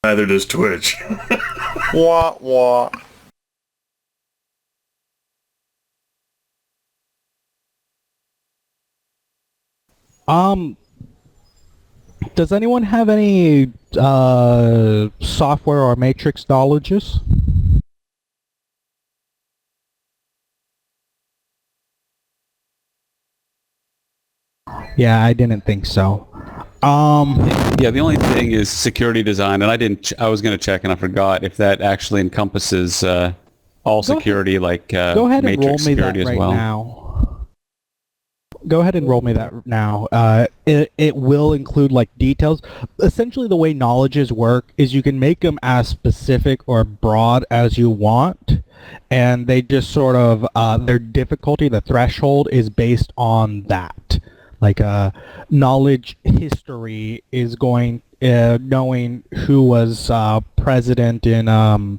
Neither does Twitch. Wah, wah. Does anyone have any software or matrix knowledges? Yeah, I didn't think so. Yeah, the only thing is security design, and I was going to check and I forgot if that actually encompasses all security, like go ahead and roll matrix me security that as right well. now. Go ahead and roll me that now. It will include like details. Essentially, the way knowledges work is you can make them as specific or broad as you want, and they just sort of their difficulty, the threshold, is based on that. Like knowledge history is going knowing who was president in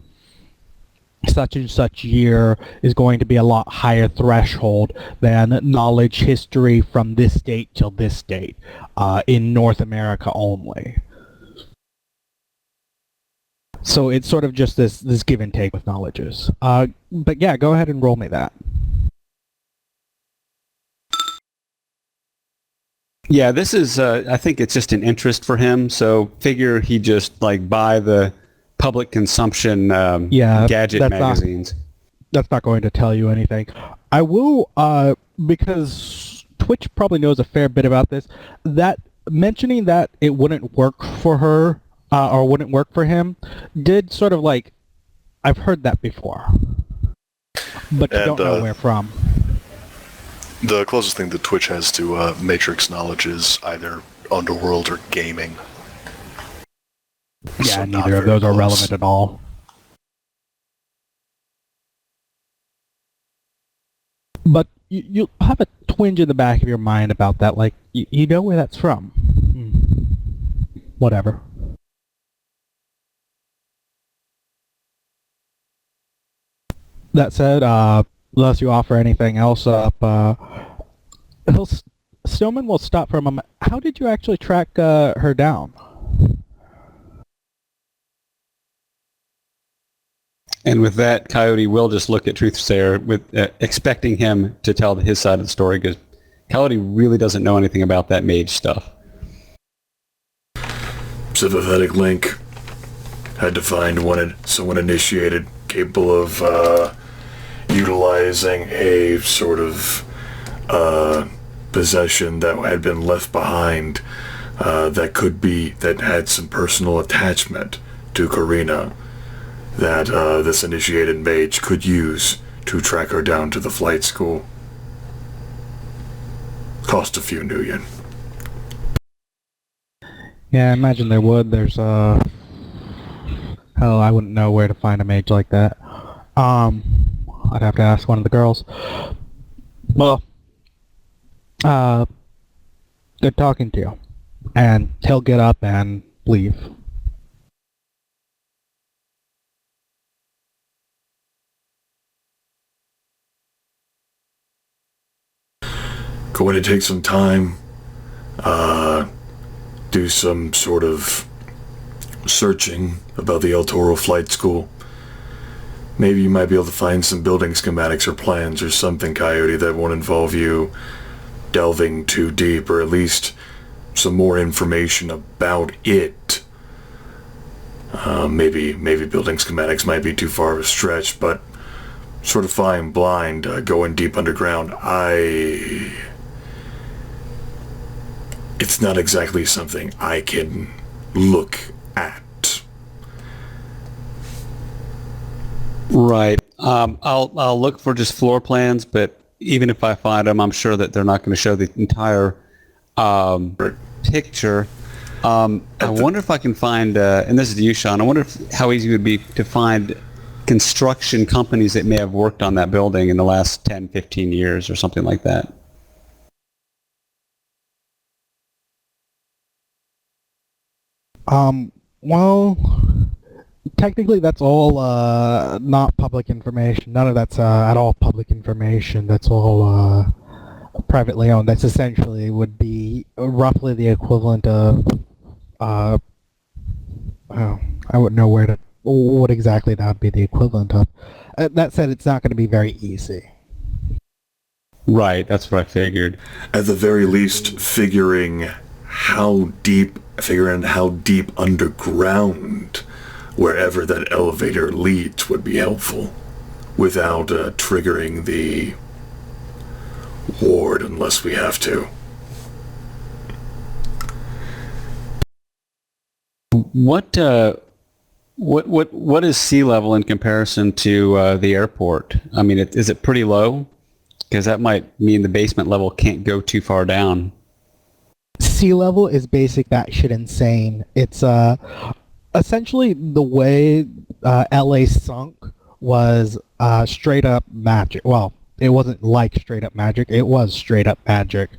such and such year is going to be a lot higher threshold than knowledge history from this date till this date in North America only. So it's sort of just this give and take with knowledges. But yeah, go ahead and roll me that. Yeah, this is, I think it's just an interest for him, so figure he just, like, buy the public consumption gadget magazines. That's not going to tell you anything. I will, because Twitch probably knows a fair bit about this, that mentioning that it wouldn't work for her, or wouldn't work for him, did sort of like, I've heard that before, but you don't know where from. The closest thing that Twitch has to Matrix knowledge is either Underworld or gaming. Yeah, So neither of those are relevant at all. But you have a twinge in the back of your mind about that, like, you know where that's from. Whatever. That said, unless you offer anything else up, Stillman will stop for a moment. How did you actually track her down? And with that, Coyote will just look at Truthsayer with expecting him to tell his side of the story, because Coyote really doesn't know anything about that mage stuff. Sympathetic link. Had to find someone initiated capable of utilizing a sort of possession that had been left behind that had some personal attachment to Karina that this initiated mage could use to track her down to the flight school. Cost a few new yen. Yeah, I imagine there would. There's hell, I wouldn't know where to find a mage like that. I'd have to ask one of the girls. Well, good talking to you. And he'll get up and leave. Going to take some time, do some sort of searching about the El Toro Flight School. Maybe you might be able to find some building schematics or plans or something, Coyote, that won't involve you delving too deep, or at least some more information about it. Maybe building schematics might be too far of a stretch, but sort of flying blind, going deep underground, it's not exactly something I can look at. Right. I'll look for just floor plans, but even if I find them, I'm sure that they're not going to show the entire picture. I wonder if I can find, and this is you, Sean, I wonder how easy it would be to find construction companies that may have worked on that building in the last 10, 15 years or something like that. Well, technically that's all not public information. None of that's at all public information. That's all privately owned. That's essentially would be roughly the equivalent of I I wouldn't know what exactly that would be the equivalent of. That said, it's not going to be very easy. Right, that's what I figured. At the very least, figuring how deep underground wherever that elevator leads would be helpful without triggering the ward unless we have to. What is sea level in comparison to the airport? I mean, is it pretty low? Because that might mean the basement level can't go too far down. Sea level is basic batshit insane. It's essentially the way LA sunk was straight up magic. Well, it wasn't like straight up magic. It was straight up magic.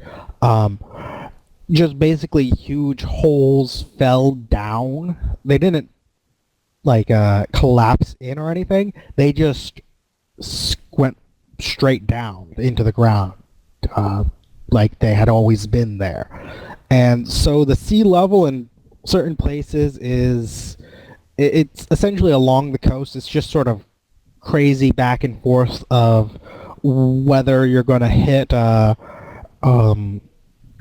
Just basically huge holes fell down. They didn't collapse in or anything. They just went straight down into the ground, like they had always been there. And so the sea level in certain places it's essentially along the coast. It's just sort of crazy back and forth of whether you're going to hit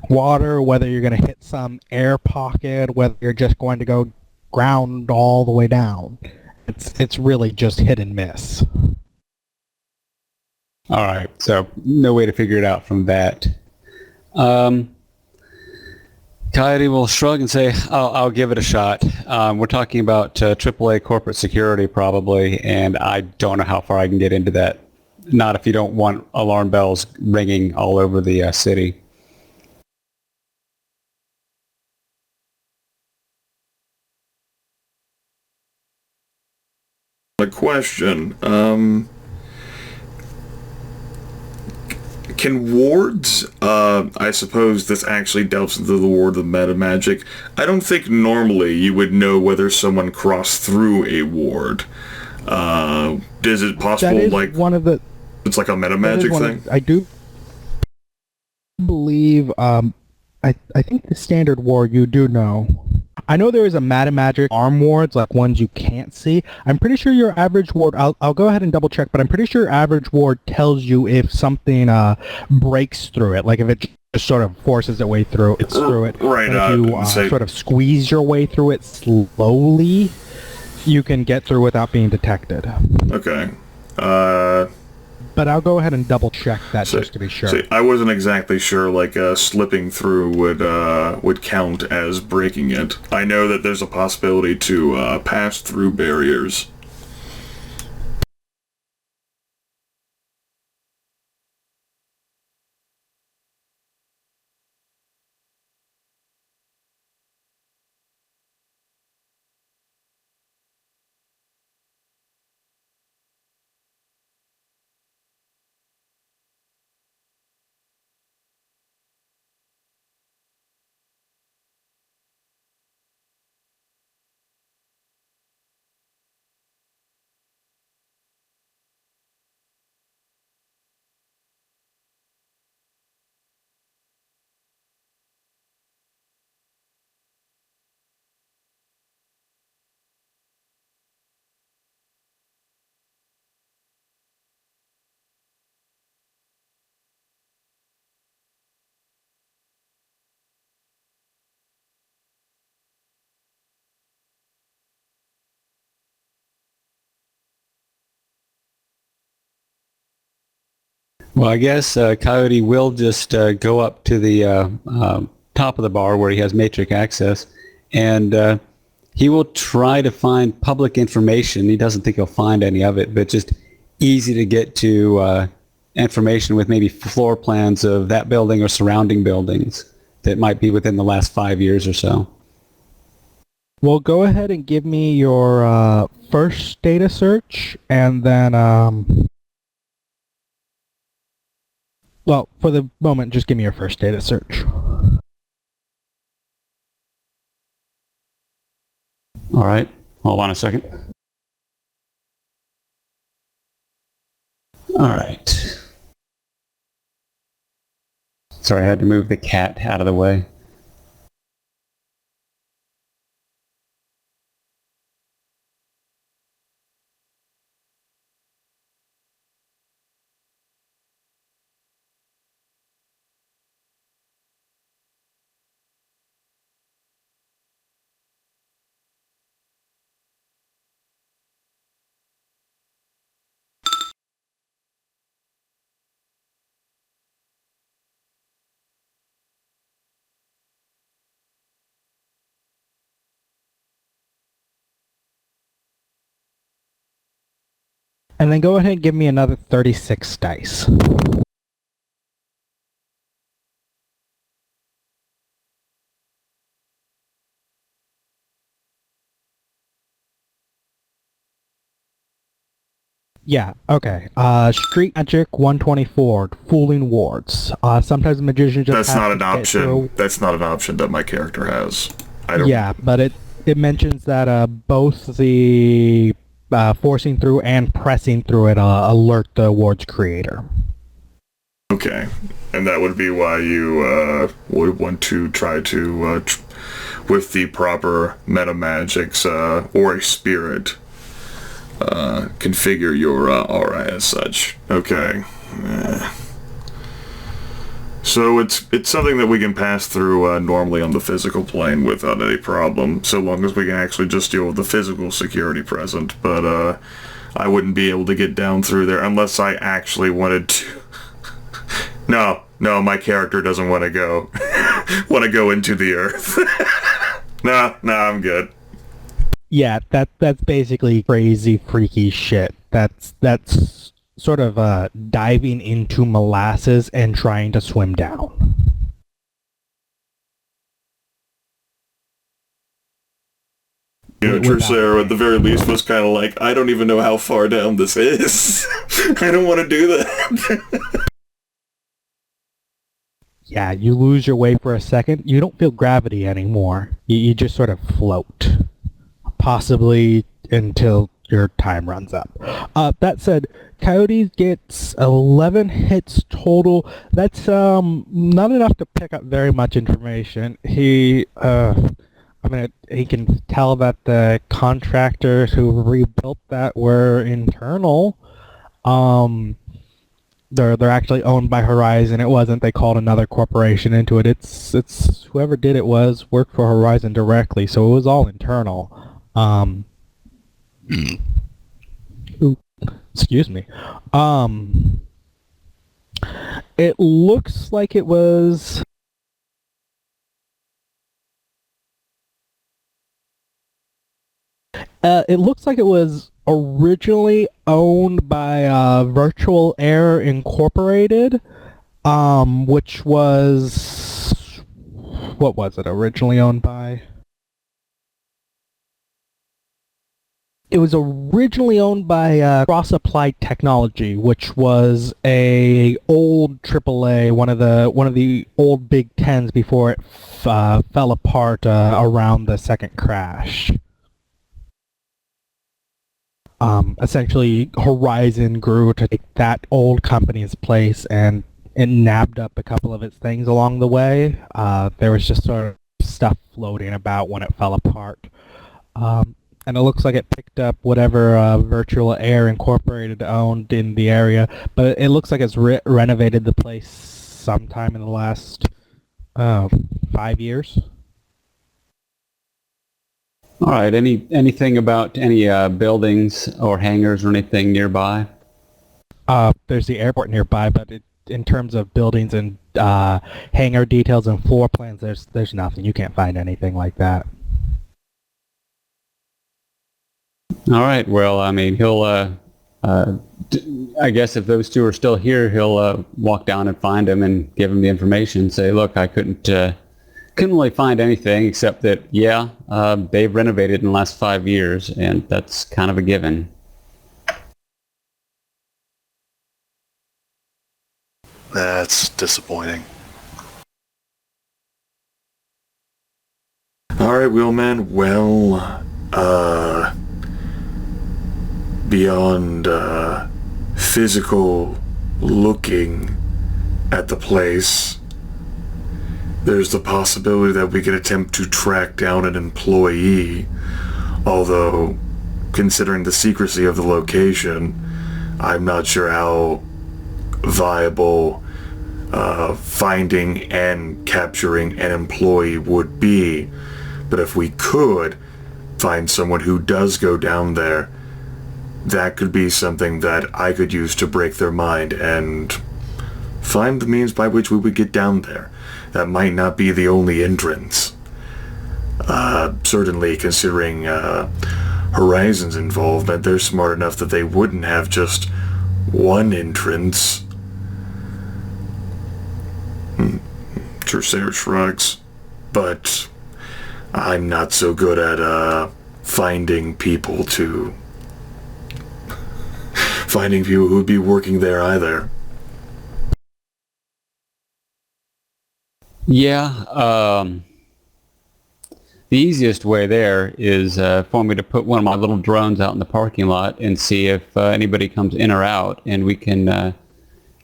water, whether you're going to hit some air pocket, whether you're just going to go ground all the way down. It's really just hit and miss. All right, so no way to figure it out from that. Coyote will shrug and say, I'll give it a shot. We're talking about AAA corporate security probably, and I don't know how far I can get into that. Not if you don't want alarm bells ringing all over the city. A question. Can wards, I suppose this actually delves into the ward of meta magic. I don't think normally you would know whether someone crossed through a ward. Is it possible, that is like, one of the... it's like a meta magic thing? I do believe, I think the standard ward you do know. I know there is a meta magic arm wards, like ones you can't see. I'm pretty sure your average ward, I'll go ahead and double check, but I'm pretty sure your average ward tells you if something breaks through it, like if it just sort of forces its way through it. Right. If you sort of squeeze your way through it slowly, you can get through without being detected. Okay. But I'll go ahead and double check that just to be sure. I wasn't exactly sure, like, slipping through would count as breaking it. I know that there's a possibility to pass through barriers. Well, I guess Coyote will just go up to the top of the bar where he has matrix access, and he will try to find public information. He doesn't think he'll find any of it, but just easy to get to information with maybe floor plans of that building or surrounding buildings that might be within the last 5 years or so. Well, go ahead and give me your first data search, and then, well, for the moment, just give me your first data search. All right. Hold on a second. All right. Sorry, I had to move the cat out of the way. And then go ahead and give me another 36 dice. Yeah, okay. Street Magic 124, Fooling Wards. Sometimes magicians just That's have not to an get option. through- That's not an option that my character has. I don't. Yeah, but it mentions that both the forcing through and pressing through it alert the ward's creator. Okay, and that would be why you would want to try to, with the proper meta magics or a spirit, configure your aura as such. Okay. So it's something that we can pass through normally on the physical plane without any problem, so long as we can actually just deal with the physical security present. But I wouldn't be able to get down through there unless I actually wanted to. No, my character doesn't want to go. Want to go into the earth. No, I'm good. Yeah, that's basically crazy, freaky shit. That's sort of diving into molasses and trying to swim down. You know, Trucero at the very least was kind of like, I don't even know how far down this is. I don't want to do that. Yeah, you lose your way for a second. You don't feel gravity anymore. You just sort of float. Possibly until your time runs up. That said, Coyote gets 11 hits total. That's not enough to pick up very much information. He can tell that the contractors who rebuilt that were internal. They're actually owned by Horizon. It wasn't. They called another corporation into it. It's whoever did it worked for Horizon directly, so it was all internal. Excuse me. It looks like it was. It looks like it was originally owned by Virtual Air Incorporated, which was... What was it originally owned by? It was originally owned by Cross Applied Technology, which was a old AAA, one of the old Big Tens before it fell apart around the second crash. Essentially, Horizon grew to take that old company's place, and it nabbed up a couple of its things along the way. There was just sort of stuff floating about when it fell apart. And it looks like it picked up whatever Virtual Air Incorporated owned in the area, but it looks like it's renovated the place sometime in the last 5 years. All right. Anything about any buildings or hangars or anything nearby? There's the airport nearby, but in terms of buildings and hangar details and floor plans, there's nothing. You can't find anything like that. All right. Well, I mean, he'll. I guess if those two are still here, he'll walk down and find him and give him the information. Say, look, I couldn't really find anything except that they've renovated in the last 5 years, and that's kind of a given. That's disappointing. All right, Wheelman. Well, beyond physical looking at the place, there's the possibility that we could attempt to track down an employee, although, considering the secrecy of the location, I'm not sure how viable finding and capturing an employee would be. But if we could find someone who does go down there, that could be something that I could use to break their mind and find the means by which we would get down there. That might not be the only entrance. Certainly, considering Horizon's involvement, they're smart enough that they wouldn't have just one entrance. Tercer shrugs. But I'm not so good at finding people who'd be working there either. Yeah, the easiest way there is for me to put one of my little drones out in the parking lot and see if anybody comes in or out, and we can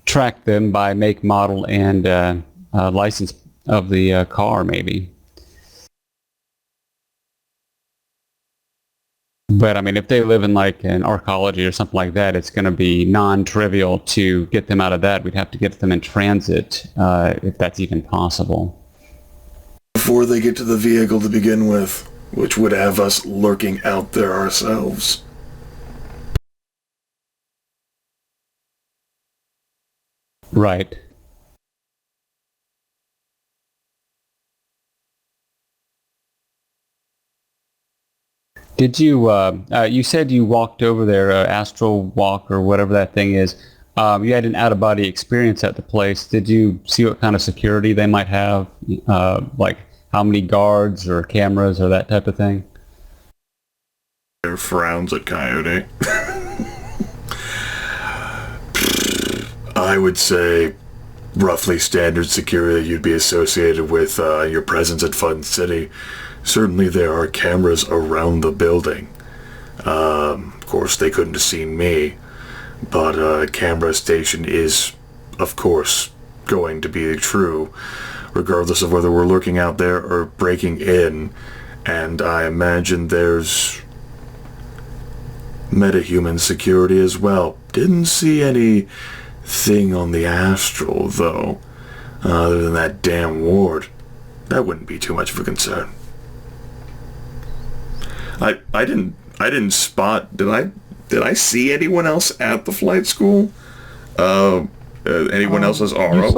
track them by make, model, and license of the car, maybe. But I mean, if they live in like an archaeology or something like that, it's going to be non-trivial to get them out of that. We'd have to get them in transit, if that's even possible. Before they get to the vehicle to begin with, which would have us lurking out there ourselves. Right. Did you, you said you walked over there, astral walk or whatever that thing is. You had an out-of-body experience at the place. Did you see what kind of security they might have? Like how many guards or cameras or that type of thing? There frowns at Coyote. I would say roughly standard security you'd be associated with your presence at Fun City. Certainly there are cameras around the building. Of course, they couldn't have seen me, but a camera station is, of course, going to be true, regardless of whether we're lurking out there or breaking in. And I imagine there's metahuman security as well. Didn't see anything on the astral, though, other than that damn ward. That wouldn't be too much of a concern. I didn't spot. Did I see anyone else at the flight school? Anyone else's aura?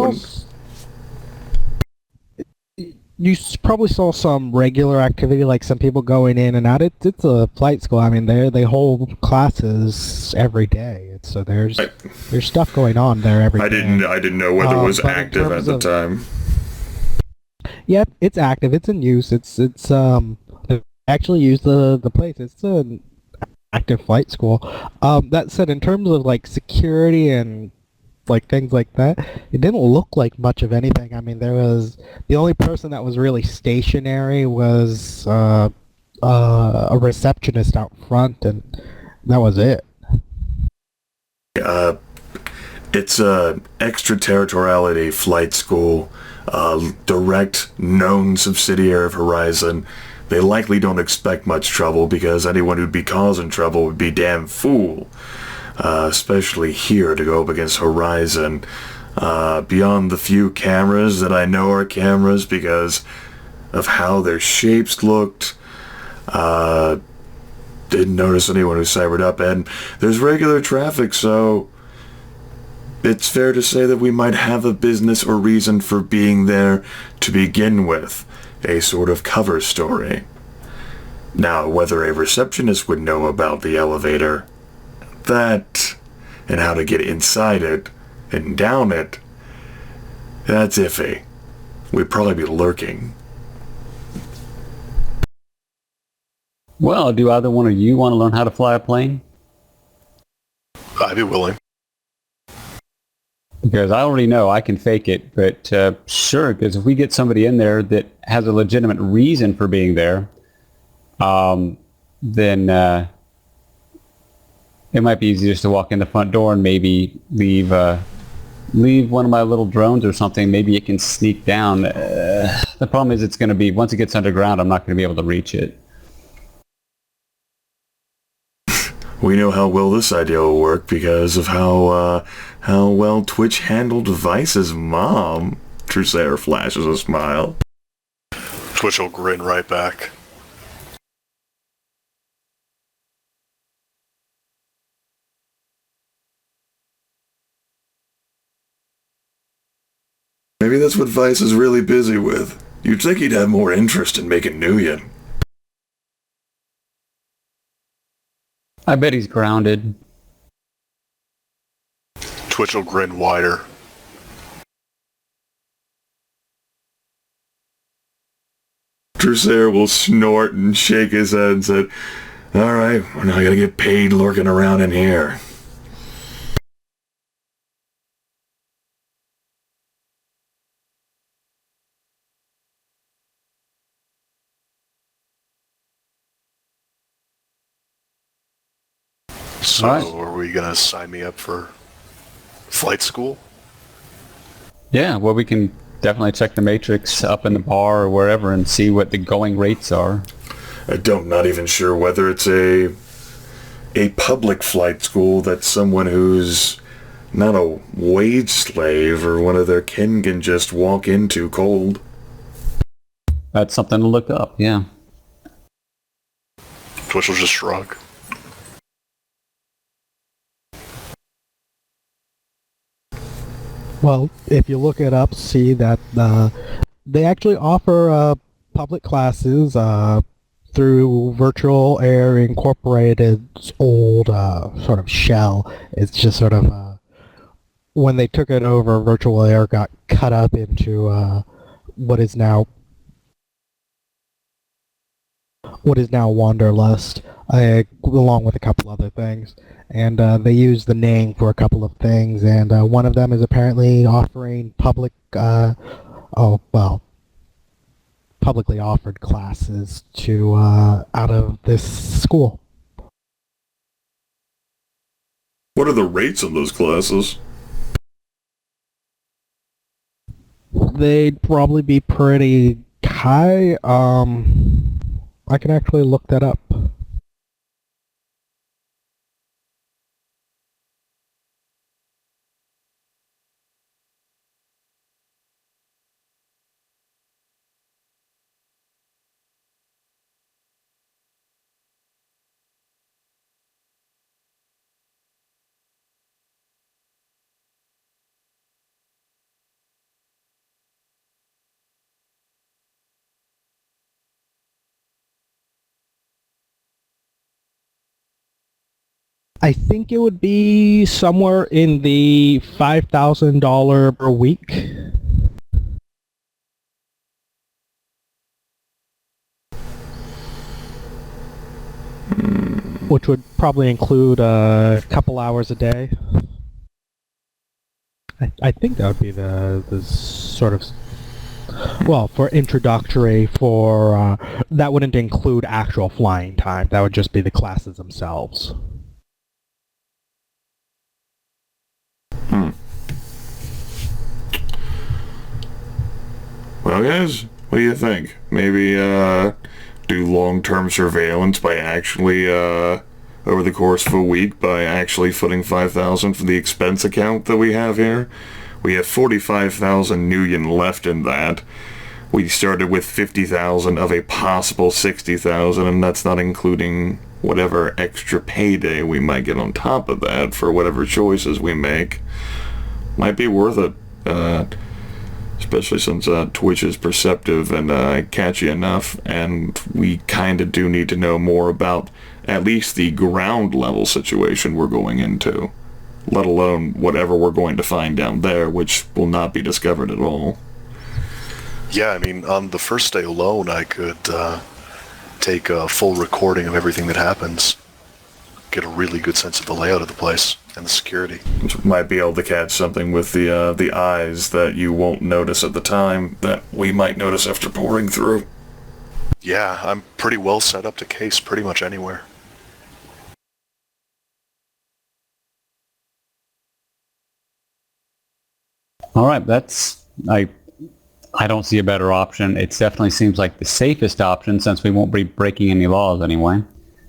Probably saw some regular activity, like some people going in and out. It's a flight school. I mean, they hold classes every day. So there's stuff going on there every day. I didn't know whether it was active at the time. Yep, it's active. It's in use. It's they actually use the place. It's an active flight school. That said, in terms of like security and like things like that, it didn't look like much of anything. I mean, the only person that was really stationary was a receptionist out front, and that was it. It's a extraterritoriality flight school, direct known subsidiary of Horizon. They likely don't expect much trouble because anyone who'd be causing trouble would be damn fool. Especially here to go up against Horizon. Beyond the few cameras that I know are cameras because of how their shapes looked, didn't notice anyone who cybered up, and there's regular traffic, so it's fair to say that we might have a business or reason for being there to begin with. A sort of cover story. Now, whether a receptionist would know about the elevator, that, and how to get inside it and down it, that's iffy. We'd probably be lurking. Well, do either one of you want to learn how to fly a plane? I'd be willing. Because I already know I can fake it, but sure, because if we get somebody in there that has a legitimate reason for being there, then it might be easy just to walk in the front door and maybe leave one of my little drones or something. Maybe it can sneak down. The problem is it's going to be, once it gets underground, I'm not going to be able to reach it. We know how well this idea will work because of how well Twitch handled Vice's mom. Trusair flashes a smile. Twitch will grin right back. Maybe that's what Vice is really busy with. You'd think he'd have more interest in making Nuyen. I bet he's grounded. Twitch will grin wider. Drusare will snort and shake his head and say, "Alright, we're not gonna get paid lurking around in here." So, Alright. are we gonna sign me up for flight school? Yeah, well, we can definitely check the Matrix up in the bar or wherever and see what the going rates are. I'm not even sure whether it's a public flight school that someone who's not a wage slave or one of their kin can just walk into cold. That's something to look up, yeah. Twitch will just shrug. Well, if you look it up, see that they actually offer public classes through Virtual Air Incorporated's old sort of shell. It's just sort of when they took it over, Virtual Air got cut up into what is now Wanderlust, along with a couple other things. And they use the name for a couple of things, and one of them is apparently offering publicly offered classes to out of this school. What are the rates on those classes? They'd probably be pretty high. I can actually look that up. I think it would be somewhere in the $5,000 per week. Which would probably include a couple hours a day. I think that would be the sort of... Well, for introductory, that wouldn't include actual flying time. That would just be the classes themselves. Well, guys, what do you think? Maybe do long-term surveillance by actually over the course of a week by actually footing 5,000 for the expense account that we have here. We have 45,000 new yen left in that. We started with 50,000 of a possible 60,000, and that's not including whatever extra payday we might get on top of that for whatever choices we make. Might be worth it, especially since Twitch is perceptive and catchy enough, and we kind of do need to know more about at least the ground level situation we're going into, let alone whatever we're going to find down there, which will not be discovered at all. Yeah, I mean, on the first day alone, I could take a full recording of everything that happens, get a really good sense of the layout of the place and the security. Which might be able to catch something with the eyes that you won't notice at the time that we might notice after pouring through. Yeah, I'm pretty well set up to case pretty much anywhere. All right, I don't see a better option. It definitely seems like the safest option since we won't be breaking any laws anyway. At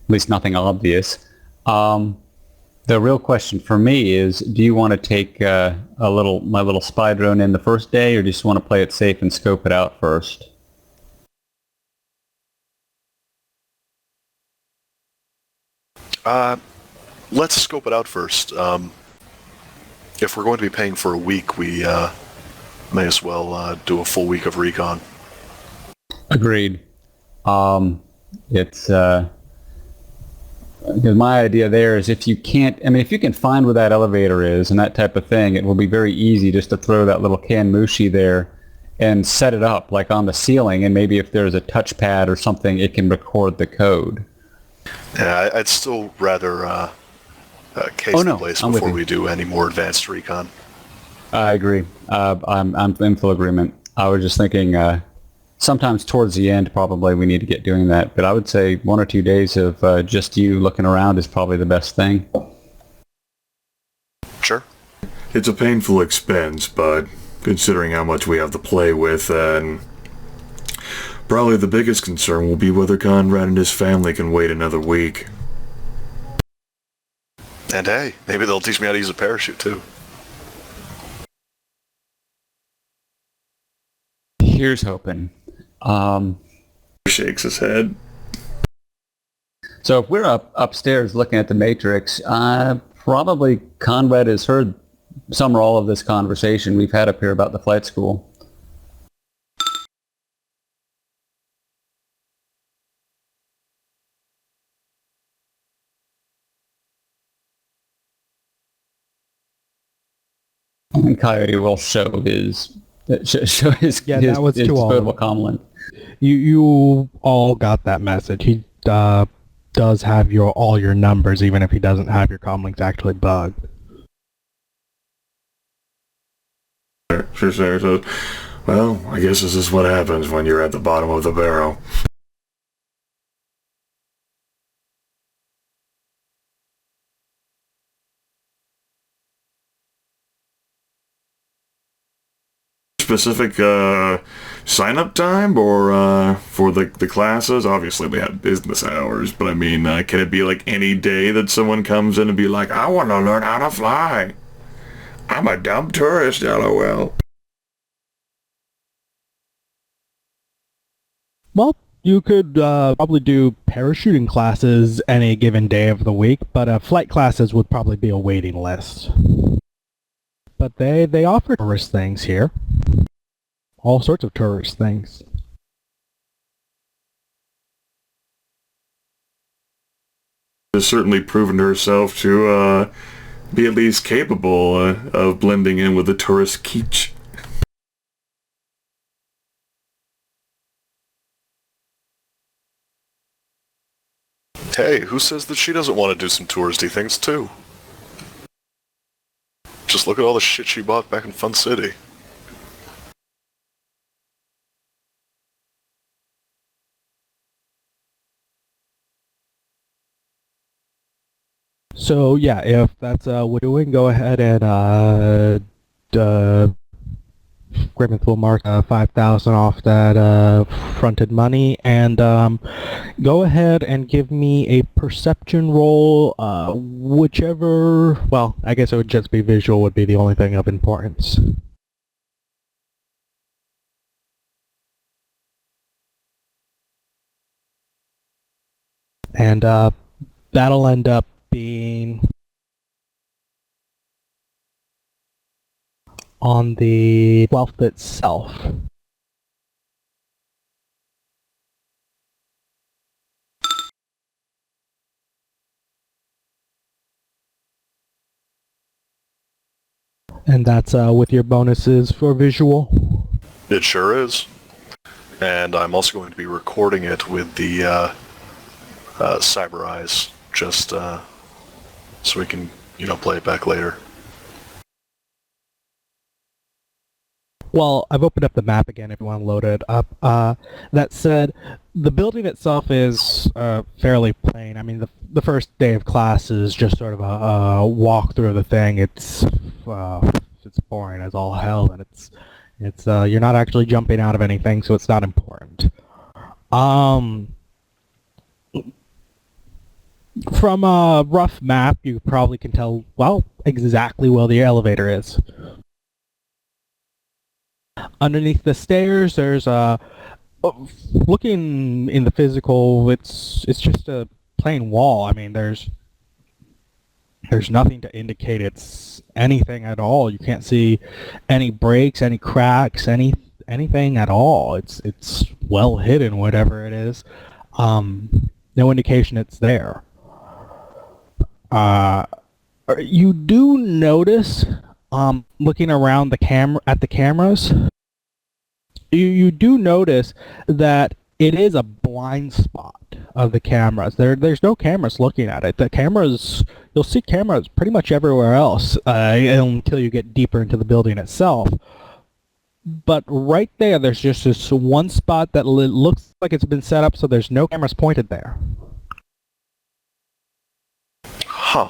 least nothing obvious. The real question for me is, do you want to take my little spy drone in the first day, or do you just want to play it safe and scope it out first? Let's scope it out first. If we're going to be paying for a week, we may as well do a full week of recon. Agreed. It's Because my idea there is if you can find where that elevator is and that type of thing, it will be very easy just to throw that little Kanmushi there and set it up like on the ceiling, and maybe if there's a touchpad or something, it can record the code. Yeah, I'd still rather case the place before we do any more advanced recon. I agree. I'm in full agreement. I was just thinking sometimes towards the end probably we need to get doing that, but I would say 1 or 2 days of just you looking around is probably the best thing. Sure. It's a painful expense, but considering how much we have to play with, and probably the biggest concern will be whether Conrad and his family can wait another week. And hey, maybe they'll teach me how to use a parachute too. Here's hoping. Shakes his head. So if we're upstairs looking at the Matrix, probably Conrad has heard some or all of this conversation we've had up here about the flight school. And Coyote will show his disposable comlink. You all got that message. He does have all your numbers, even if he doesn't have your comlinks actually bugged. Sure. So, well, I guess this is what happens when you're at the bottom of the barrel. Specific sign-up time, or for the classes? Obviously we have business hours, but I mean, can it be like any day that someone comes in and be like, I want to learn how to fly. I'm a dumb tourist, LOL. Well, you could probably do parachuting classes any given day of the week, but flight classes would probably be a waiting list. But they offer tourist things here. All sorts of tourist things. Has certainly proven herself to be at least capable of blending in with the tourist kitsch. Hey, who says that she doesn't want to do some touristy things too? Just look at all the shit she bought back in Fun City. So yeah, if that's what you're doing, go ahead and Grimith will mark 5,000 off that fronted money, and go ahead and give me a perception roll, whichever, well, I guess it would just be visual would be the only thing of importance. And that'll end up being on the 12th itself. And that's with your bonuses for visual? It sure is. And I'm also going to be recording it with the Cyber Eyes, just so we can, play it back later. Well, I've opened up the map again if you want to load it up. That said, the building itself is fairly plain. I mean, the first day of class is just sort of a walk through the thing. It's boring as all hell, and it's you're not actually jumping out of anything, so it's not important. From a rough map, you probably can tell, well, exactly where the elevator is. Underneath the stairs, there's looking in the physical, it's just a plain wall. I mean, there's nothing to indicate it's anything at all. You can't see any breaks, any cracks, anything at all. It's well hidden, whatever it is. No indication it's there. You do notice, looking around the cameras, you do notice that it is a blind spot of the cameras. There's no cameras looking at it. The cameras, you'll see cameras pretty much everywhere else until you get deeper into the building itself. But right there's just this one spot that looks like it's been set up so there's no cameras pointed there. Huh.